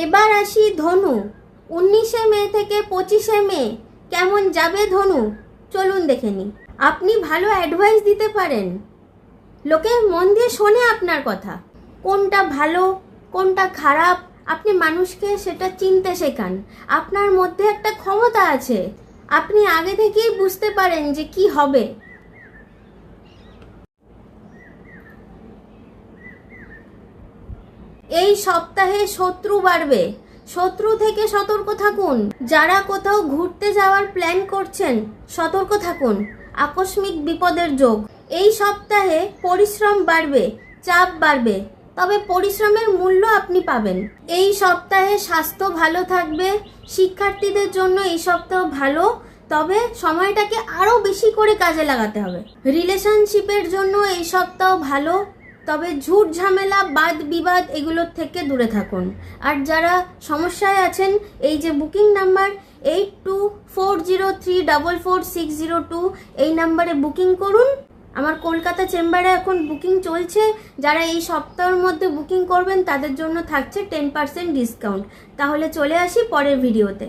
এবার আসি ধনু। 19শে মে থেকে 25শে মে কেমন যাবে ধনু, চলুন দেখে নিই। আপনি ভালো অ্যাডভাইস দিতে পারেন, লোকে মন দিয়ে শোনে আপনার কথা। কোনটা ভালো কোনটা খারাপ আপনি মানুষকে সেটা চিনতে শেখান। আপনার মধ্যে একটা ক্ষমতা আছে, আপনি আগে থেকেই বুঝতে পারেন যে কি হবে। এই সপ্তাহে শত্রু বাড়বে, শত্রু থেকে সতর্ক থাকুন। যারা কোথাও ঘুরতে যাওয়ার প্ল্যান করছেন সতর্ক থাকুন, আকস্মিক বিপদের যোগ। এই সপ্তাহে পরিশ্রম বাড়বে, চাপ বাড়বে, তবে পরিশ্রমের মূল্য আপনি পাবেন। এই সপ্তাহে স্বাস্থ্য ভালো থাকবে, শিক্ষার্থীদের জন্য এই সপ্তাহ ভালো, তবে সময়টাকে আরো বেশি করে কাজে লাগাতে হবে। রিলেশনশিপের জন্য এই সপ্তাহ ভালো, তবে ঝুট ঝামেলা বাদ বিবাদ এগুলোর থেকে দূরে থাকুন। আর যারা সমস্যায় আছেন, এই যে বুকিং নাম্বার 8240344602 এই নাম্বারে বুকিং করুন। আমার কলকাতা চেম্বারে এখন বুকিং চলছে। যারা এই সপ্তাহের মধ্যে বুকিং করবেন তাদের জন্য থাকছে 10% ডিসকাউন্ট। তাহলে চলে আসি পরের ভিডিওতে।